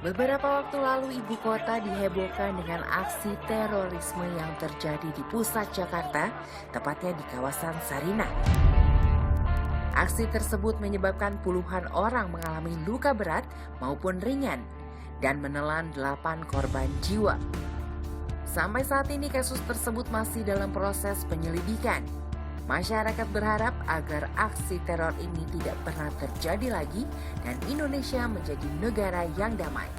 Beberapa waktu lalu ibu kota dihebohkan dengan aksi terorisme yang terjadi di pusat Jakarta, tepatnya di kawasan Sarinah. Aksi tersebut menyebabkan puluhan orang mengalami luka berat maupun ringan dan menelan 8 korban jiwa. Sampai saat ini kasus tersebut masih dalam proses penyelidikan. Masyarakat berharap agar aksi teror ini tidak pernah terjadi lagi dan Indonesia menjadi negara yang damai.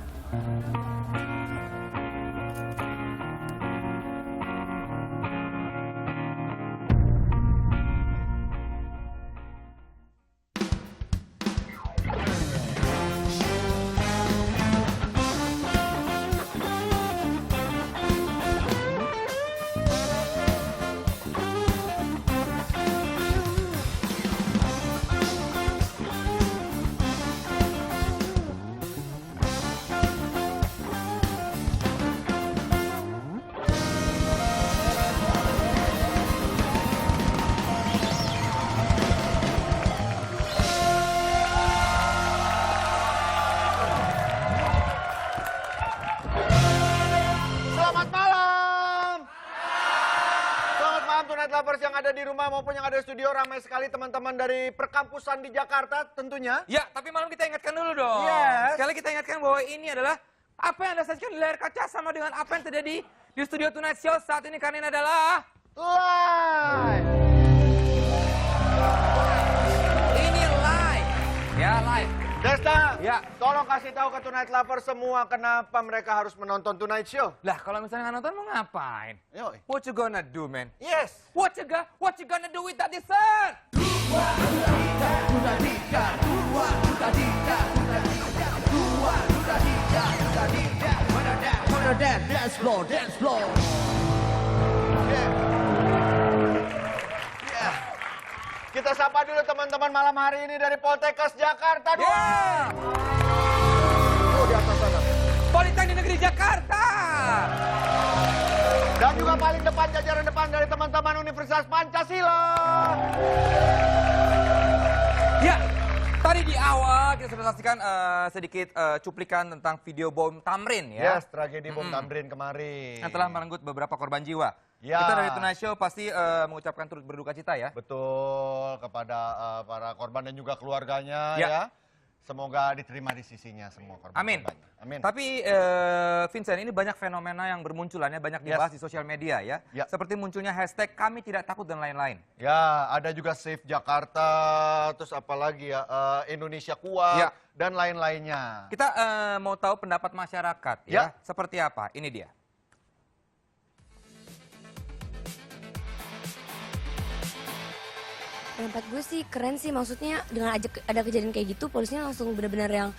Tonight Lovers yang ada di rumah maupun yang ada di studio, ramai sekali teman-teman dari perkampusan di Jakarta tentunya. Ya, tapi malam kita ingatkan dulu dong. Yes. Sekali kita ingatkan bahwa ini adalah apa yang Anda saksikan di layar kaca sama dengan apa yang terjadi di studio Tonight Show saat ini, karena ini adalah Live. ini live. Ya, live. Desta, Ya. tolong kasih tahu ke Tonight Lovers semua kenapa mereka harus menonton Tonight Show. Lah, kalau misalnya nggak nonton mau ngapain? Yoi. What you gonna do, man? Yes. What you gonna do with that dessert? Dance floor, dance floor. Yeah. Kita sapa dulu teman-teman malam hari ini dari Poltekkes Jakarta. Ya, Oh, di atas sana. Politeknik Negeri Jakarta. Dan juga paling depan, jajaran depan dari teman-teman Universitas Pancasila. Ya, tadi di awal kita sudah saksikan sedikit cuplikan tentang video bom Tamrin ya. Yes, tragedi bom Tamrin kemarin. Yang telah merenggut beberapa korban jiwa. Ya. Kita dari Tonight Show pasti mengucapkan turut berduka cita ya. Betul, kepada para korban dan juga keluarganya Ya. ya. Semoga diterima di sisinya semua korban. Amin. Amin. Tapi Vincent, ini banyak fenomena yang bermunculan ya, banyak dibahas di sosial media ya. Ya. Seperti munculnya hashtag kami tidak takut dan lain-lain. Ya, ada juga Save Jakarta, terus apalagi ya, Indonesia Kuat, Ya. dan lain-lainnya. Kita mau tahu pendapat masyarakat ya. Ya. Seperti apa? Ini dia. Pendapat gue sih keren sih, maksudnya dengan ada kejadian kayak gitu polisinya langsung benar-benar yang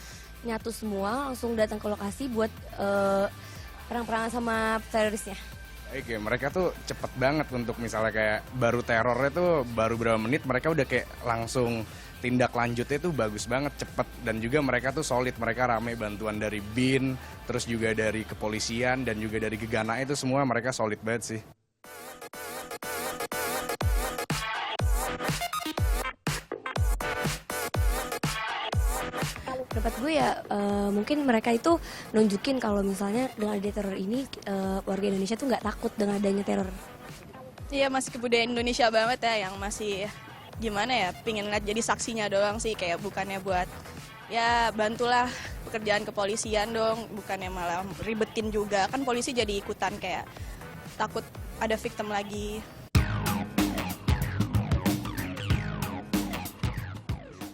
nyatu semua, langsung datang ke lokasi buat perang-perangan sama terorisnya. Oke, mereka tuh cepet banget untuk misalnya kayak baru terornya tuh baru berapa menit mereka udah kayak langsung tindak lanjutnya tuh bagus banget, cepet. Dan juga mereka tuh solid, mereka rame bantuan dari BIN, terus juga dari kepolisian dan juga dari Gegana itu semua mereka solid banget sih. Pendapat gue ya mungkin mereka itu nunjukin kalau misalnya dengan adanya teror ini warga Indonesia tuh nggak takut dengan adanya teror. Iya, masih kebudayaan Indonesia banget ya, yang masih gimana ya, pingin ngeliat jadi saksinya doang sih, kayak bukannya buat ya bantulah pekerjaan kepolisian dong, bukannya malah ribetin juga, kan polisi jadi ikutan kayak takut ada victim lagi.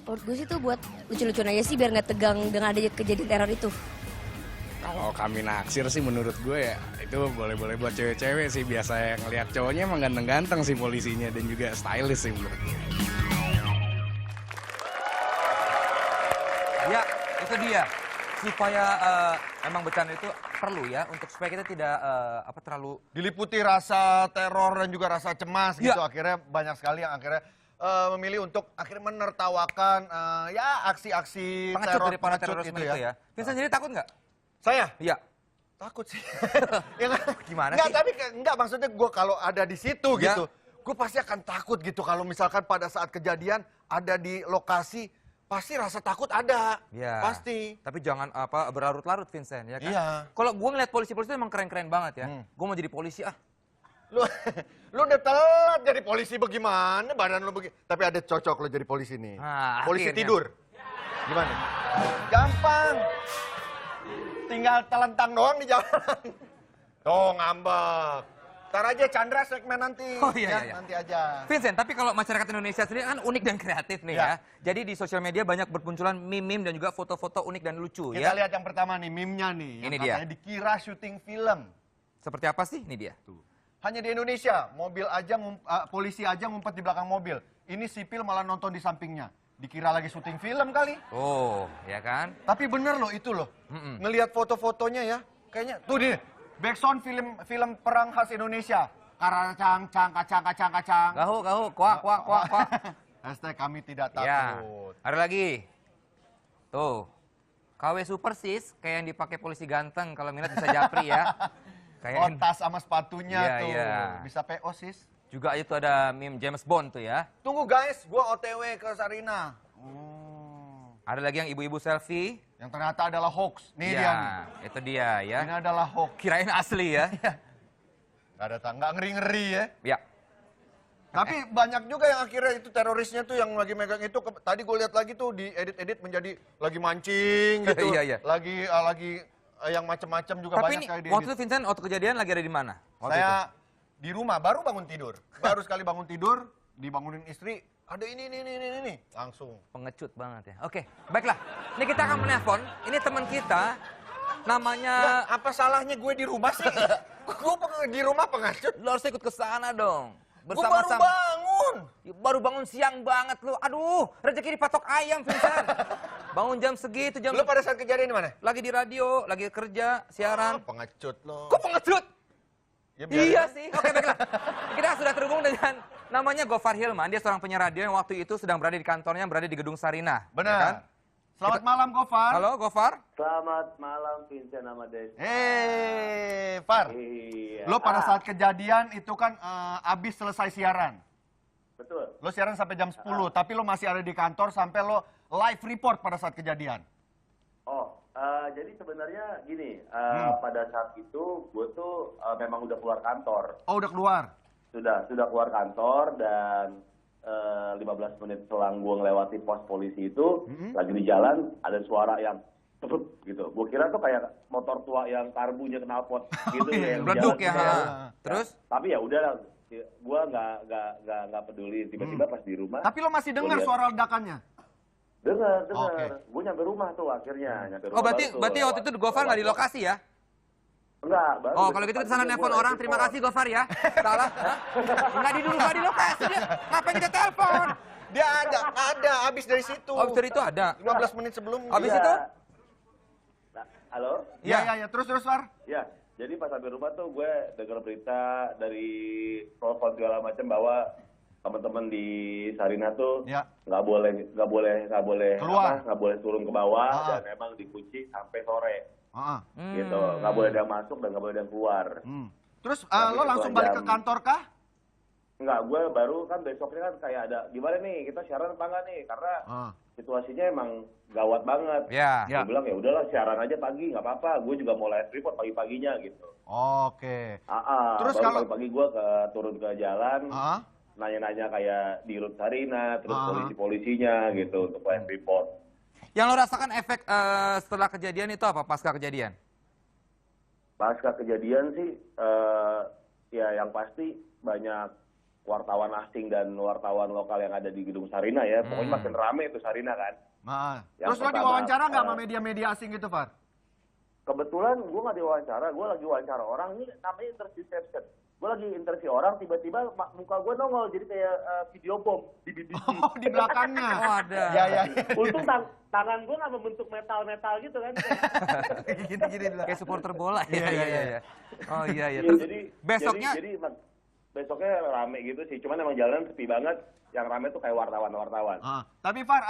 Menurut gue sih tuh buat lucu-lucuan aja sih biar nggak tegang dengan adanya kejadian teror itu. Kalau kami naksir sih menurut gue ya itu boleh-boleh buat cewek-cewek sih, biasa yang ngeliat cowoknya emang ganteng-ganteng sih polisinya dan juga stylish sih menurut gue. Ya, itu dia. Supaya emang bercanda itu perlu ya, untuk supaya kita tidak terlalu Diliputi rasa teror dan juga rasa cemas gitu. Ya. Akhirnya banyak sekali yang akhirnya memilih untuk akhirnya menertawakan ya aksi-aksi pengecut teror dari para pengecut terorisme itu ya. Vincent sendiri takut nggak? Saya Iya. takut sih. Ya nggak? Gimana Nggak, sih? tapi nggak, maksudnya gue kalau ada di situ Ya. gitu, gue pasti akan takut gitu kalau misalkan pada saat kejadian ada di lokasi pasti rasa takut ada. Iya. Pasti. Tapi jangan berlarut-larut Vincent ya kan. Iya. Kalau gue ngeliat polisi-polisi itu emang keren-keren banget ya. Gue mau jadi polisi Lu lu udah telat jadi polisi bagaimana badan lu begini. Tapi ada cocok lo jadi polisi nih. Nah, Polisi akhirnya. tidur. Gimana? Gampang. Tinggal telentang doang di jalan. Tuh ngambek. Ntar aja Chandra segmen nanti. Oh, iya, iya. Nanti aja. Vincent, tapi kalau masyarakat Indonesia sendiri kan unik dan kreatif nih ya. Ya. Jadi di sosial media banyak bermunculan meme-meme dan juga foto-foto unik dan lucu Kita ya. lihat yang pertama nih, meme-nya nih. Yang Ini dia. katanya dikira syuting film. Seperti apa sih? Ini dia. Hanya di Indonesia, polisi aja ngumpet di belakang mobil. Ini sipil malah nonton di sampingnya. Dikira lagi syuting film kali. Oh, ya kan? Tapi bener loh itu loh. Ngelihat foto-fotonya ya, kayaknya tuh nih, backsound film perang khas Indonesia. Karacang, kacang. Gahu, kuak. Hashtag kami tidak Ya, takut. ada lagi. Tuh, KW Super Sis, kayak yang dipakai polisi ganteng. Kalau minat bisa japri ya. Oh, Kayak tas sama sepatunya Iya, tuh. iya. Bisa PO sis. juga itu ada meme James Bond tuh ya. Tunggu guys, gua OTW ke Sarina. Ada lagi yang ibu-ibu selfie. Yang ternyata adalah hoax. Nih dia nih. Ya, itu dia ya. Ini adalah hoax. Kirain asli ya. Gak ada tangga, ngeri-ngeri ya. Ya. Tapi banyak juga yang akhirnya itu terorisnya tuh yang lagi megang itu. Tadi gue lihat lagi tuh di edit-edit menjadi lagi mancing gitu. Iya, iya. Lagi yang macam-macam juga Tapi banyak ini kayak di waktu itu Vincent, waktu kejadian lagi ada di mana? Waktu itu? Saya di rumah baru bangun tidur. Baru sekali bangun tidur, dibangunin istri, ada ini. Langsung. Pengecut banget ya. Oke, baiklah. Ini kita akan menelpon. Ini teman kita namanya. Lah, apa salahnya gue di rumah sih? Gue di rumah pengecut. Lo harus ikut ke sana dong. Gue baru bangun. Baru bangun siang banget lu. Aduh, rezeki dipatok ayam, Vincent. Bangun jam segitu, jam Lo pada saat kejadian di mana? lagi di radio, lagi kerja, siaran. Pengecut lo. Kok pengecut? Ya, biarin Iya aja. sih. Oke, baiklah. Kita sudah terhubung dengan namanya Gofar Hilman. Dia seorang penyiar radio yang waktu itu sedang berada di kantornya, berada di Gedung Sarina. Benar. Ya kan? Selamat malam, Gofar. Halo, Gofar. Selamat malam Vincent sama Des. Far. Iya. Lo pada saat kejadian itu kan abis selesai siaran. Betul. Lo siaran sampai jam 10, tapi lo masih ada di kantor sampai lo live report pada saat kejadian. Oh, jadi sebenarnya gini, pada saat itu gue tuh memang udah keluar kantor. Oh, udah keluar? Sudah keluar kantor dan 15 menit selang gue ngelewati pos polisi itu, lagi di jalan ada suara yang tebet gitu. Gue kira tuh kayak motor tua yang karbunya knalpot gitu. yang di Beleduk jalan ya. gitu. Terus? Tapi ya udah, gue nggak peduli. Tiba-tiba pas di rumah. Tapi lo masih dengar lihat. suara ledakannya? Dengar. Oke. Gue nyampe rumah tuh akhirnya. Oh, berarti waktu itu Gofar nggak di lokasi ya? Enggak, baru. Oh, kalau gitu kita sana nelpon orang. Terima kasih Gofar ya. Salah. Hah? Nggak di lokasi dia. Ngapain kita telepon? Dia ada, abis dari situ. Oh, dari itu ada. 15 menit sebelum. Habis itu? Nah, halo? Iya, terus Far. Ya, jadi pas sampai rumah tuh gue dengar berita dari telepon segala macam bahwa teman-teman di Sarina tuh Ya. nggak boleh Keluar. nggak boleh turun ke bawah Ah. dan memang dikunci sampai sore Heeh. gitu, nggak boleh ada yang masuk dan nggak boleh ada yang keluar. Terus Tapi lo langsung itu balik ke jam- kantor kah? Enggak, gue baru kan besoknya kan kayak ada gimana nih kita siaran apa enggak nih karena situasinya emang gawat banget. Ya. Ya. Gue bilang ya udahlah siaran aja pagi nggak apa-apa, gue juga mau live report pagi-paginya gitu. Oke. Terus Terus kalau- pagi-pagi gue turun ke jalan, Heeh. nanya-nanya kayak di Rut Sarina, terus polisi-polisinya gitu untuk live report. Yang lo rasakan efek setelah kejadian itu apa? Pasca kejadian? Pasca kejadian sih, ya yang pasti banyak wartawan asing dan wartawan lokal yang ada di Gedung Sarina ya. Pokoknya makin rame itu Sarina kan. Yang Terus lo pertama, diwawancara nggak sama media-media asing gitu, Far? Kebetulan gue nggak diwawancara, gue lagi wawancara orang, ini namanya interception. Gue lagi interview orang, tiba-tiba muka gue nongol, jadi kayak video bom di BBC. Oh, di belakangnya. Oh, ada. Ya. Untung tangan gue nggak membentuk metal-metal gitu kan. Gini-gini. Kayak supporter bola ya. Iya. Oh iya. Iya, Terus jadi besoknya besoknya rame gitu sih, cuman emang jalanan sepi banget. Yang rame tuh kayak wartawan-wartawan. Tapi Far,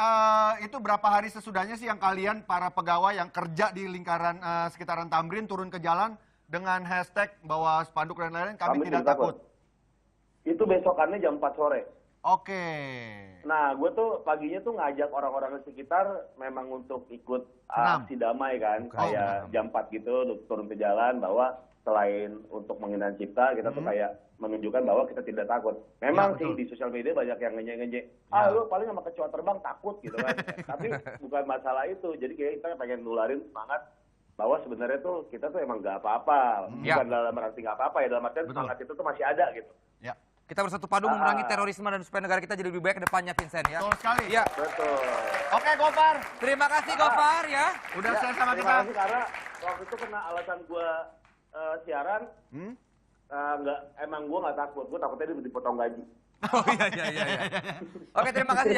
itu berapa hari sesudahnya sih yang kalian para pegawai yang kerja di lingkaran sekitaran Tamrin turun ke jalan dengan hashtag bawa spanduk dan lain-lain, kami tidak takut. Itu besokannya jam 4 sore. Oke. Nah, gue tuh paginya tuh ngajak orang-orang di sekitar memang untuk ikut Senam. aksi damai kan. Oh, Kayak jam 4 gitu turun ke jalan bahwa selain untuk menghina cipta, kita tuh kayak menunjukkan bahwa kita tidak takut. Memang Ya, sih betul. di sosial media banyak yang ngeje-ngeje. Ya. Lu paling sama kecoa terbang takut gitu kan. Tapi bukan masalah itu. Jadi kayak kita pengen nularin semangat bahwa sebenarnya tuh kita tuh emang gak apa-apa. Ya. Bukan dalam arti gak apa-apa ya, dalam artian Betul. semangat itu tuh masih ada gitu. Ya, Kita bersatu padu memerangi terorisme dan supaya negara kita jadi lebih baik ke depannya, Vincent ya. betul sekali. Ya, Betul. Oke, Gofar. terima kasih Gofar ya. Udah Ya, share sama terima kita. kasih karena waktu itu kena alasan gue siaran, emang gue nggak takut, gue takutnya dia dipotong gaji. Oh iya. Oke, terima kasih.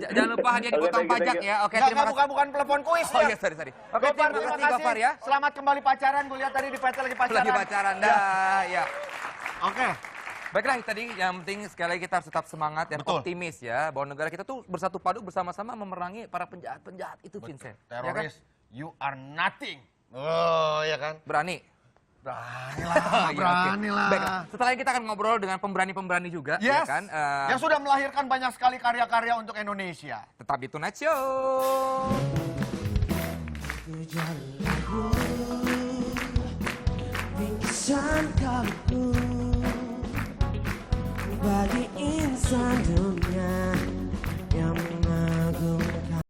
Jangan lupa hadiah dipotong Oke, thank you, pajak thank you. ya. Oke, Enggak, terima kasih. bukan telepon kuis Oh ya. iya, sorry. Oke, Gofar, terima kasih Gofar ya. Selamat kembali pacaran. Gue lihat tadi di PT lagi pacaran. Lagi pacaran dah, ya. Oke. Baiklah, tadi yang penting sekali lagi kita harus tetap semangat dan Betul. optimis ya. Bahwa negara kita tuh bersatu padu bersama-sama memerangi para penjahat-penjahat itu, Vincent. Ya kan? Teroris, you are nothing. Oh, ya kan? Berani. Berani lah, Iya, oke. berani lah. Baiklah, setelah ini kita akan ngobrol dengan pemberani-pemberani juga, ya Yes, kan? yang sudah melahirkan banyak sekali karya-karya untuk Indonesia. Tetap di Tonight Show. Bingkisan kalbu bagi insan